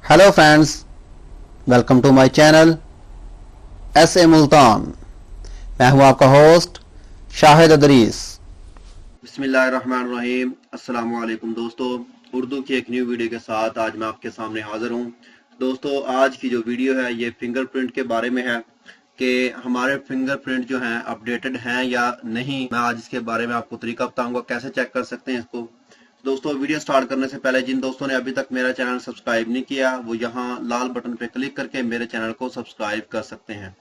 Hello friends, welcome to my channel S Multan. मैं हूं आपका होस्ट शाहिद अदरीस। बिस्मिल्लाहिर्रहमानिर्रहीम। अस्सलाम वालेकुम दोस्तों, उर्दू की एक न्यू वीडियो के साथ आज मैं आपके सामने हाजिर हूं। दोस्तों, आज की जो वीडियो है ये फिंगरप्रिंट के बारे में है कि हमारे फिंगरप्रिंट जो हैं अपडेटेड हैं या नहीं। मैं आज इसके बारे में आपको तरीका बताऊंगा कैसे चेक कर सकते हैं इसको। दोस्तों, वीडियो स्टार्ट करने से पहले जिन दोस्तों ने अभी तक मेरा चैनल सब्सक्राइब नहीं किया वो यहाँ लाल बटन पे क्लिक करके मेरे चैनल को सब्सक्राइब कर सकते हैं।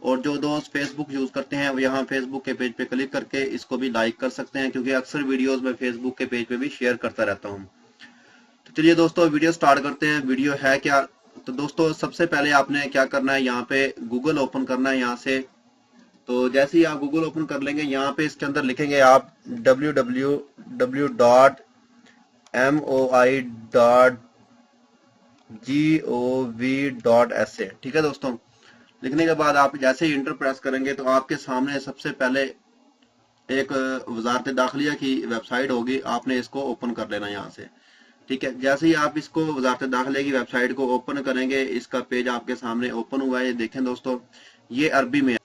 और जो दोस्त फेसबुक यूज करते हैं वो यहाँ फेसबुक के पेज पे क्लिक करके इसको भी लाइक कर सकते हैं, क्योंकि अक्सर वीडियोस मैं फेसबुक के पेज पे भी शेयर करता रहता हूँ। तो चलिए दोस्तों, वीडियो स्टार्ट करते हैं। वीडियो है क्या? तो दोस्तों, सबसे पहले आपने क्या करना है, यहाँ पे गूगल ओपन करना है यहाँ से। तो जैसे ही आप गूगल ओपन कर लेंगे, यहाँ पे इसके अंदर लिखेंगे आप www.moi.gov.sa। ठीक है दोस्तों, लिखने के बाद आप जैसे ही इंटर प्रेस करेंगे तो आपके सामने सबसे पहले एक वजारत दाखिलिया की वेबसाइट होगी, आपने इसको ओपन कर लेना यहाँ से। ठीक है, जैसे ही आप इसको वजारत दाखिलिया की वेबसाइट को ओपन करेंगे, इसका पेज आपके सामने ओपन हुआ है। ये देखें दोस्तों, ये अरबी में है।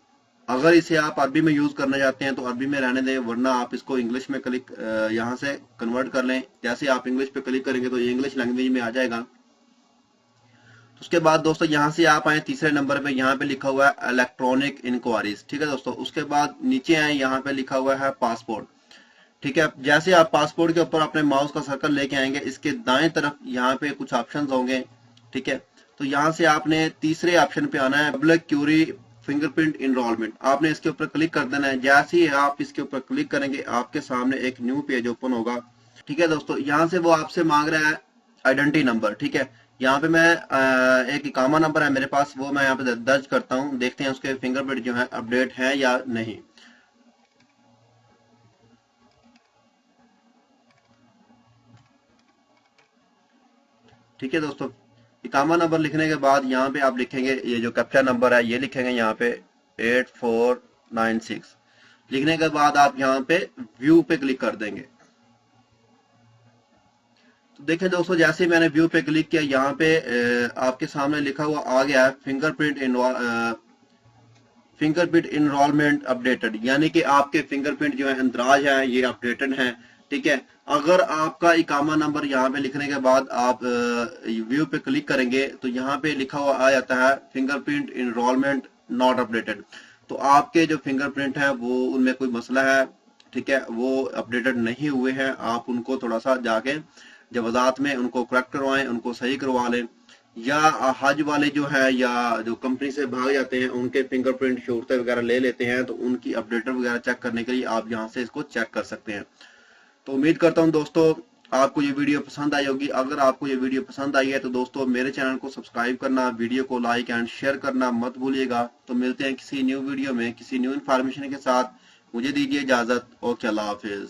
अगर इसे आप अरबी में यूज करना चाहते हैं तो अरबी में रहने दें, वरना आप इसको इंग्लिश में क्लिक यहाँ से कन्वर्ट कर लें। जैसे आप इंग्लिश पे क्लिक करेंगे तो ये इंग्लिश लैंग्वेज में आ जाएगा। उसके बाद दोस्तों, यहाँ से आप आए तीसरे नंबर पे, यहाँ पे लिखा हुआ है इलेक्ट्रॉनिक इंक्वायरीज। ठीक है दोस्तों, उसके बाद नीचे आए, यहाँ पे लिखा हुआ है पासपोर्ट। ठीक है, जैसे आप पासपोर्ट के ऊपर अपने माउस का सर्कल लेके आएंगे, इसके दाएं तरफ यहाँ पे कुछ ऑप्शंस होंगे। ठीक है, तो यहाँ से आपने तीसरे ऑप्शन पे आना है, पब्लिक क्यूरी फिंगरप्रिंट इनरोलमेंट। आपने इसके ऊपर क्लिक कर देना है। जैसे ही आप इसके ऊपर क्लिक करेंगे, आपके सामने एक न्यू पेज ओपन होगा। ठीक है दोस्तों, यहाँ से वो आपसे मांग रहा है आइडेंटिटी नंबर। ठीक है, यहाँ पे मैं एक इकामा नंबर है मेरे पास, वो मैं यहाँ पे दर्ज करता हूँ। देखते हैं उसके फिंगरप्रिंट जो है अपडेट है या नहीं। ठीक है दोस्तों, इकामा नंबर लिखने के बाद यहाँ पे आप लिखेंगे, ये जो कैप्चा नंबर है ये लिखेंगे यहाँ पे 8496। लिखने के बाद आप यहाँ पे व्यू पे क्लिक कर देंगे। तो देखें दोस्तों, जैसे ही मैंने व्यू पे क्लिक किया, यहाँ पे आपके सामने लिखा हुआ आ गया है फिंगरप्रिंट इनरोलमेंट अपडेटेड, यानी कि आपके फिंगरप्रिंट जो है अंदराज है ये अपडेटेड हैं। ठीक है, अगर आपका इकामा नंबर यहाँ पे लिखने के बाद आप व्यू पे क्लिक करेंगे तो यहाँ पे लिखा हुआ आ जाता है फिंगरप्रिंट इनरोलमेंट नॉट अपडेटेड। तो आपके जो फिंगरप्रिंट है वो उनमें कोई मसला है। ठीक है, वो अपडेटेड नहीं हुए हैं। आप उनको थोड़ा सा जाके जवाजात में उनको करेक्ट करवाएं, उनको सही करवा लें। या हज वाले जो है या जो कंपनी से भाग जाते हैं, उनके फिंगरप्रिंट शूरतें वगैरह ले लेते हैं, तो उनकी अपडेटर वगैरह चेक करने के लिए आप यहाँ से इसको चेक कर सकते हैं। तो उम्मीद करता हूँ दोस्तों आपको ये वीडियो पसंद आई होगी। अगर आपको ये वीडियो पसंद आई है तो दोस्तों मेरे चैनल को सब्सक्राइब करना, वीडियो को लाइक एंड शेयर करना मत भूलिएगा। तो मिलते हैं किसी न्यू वीडियो में किसी न्यू इन्फॉर्मेशन के साथ। मुझे दीजिए इजाजत। ओके, अल्लाह हाफिज।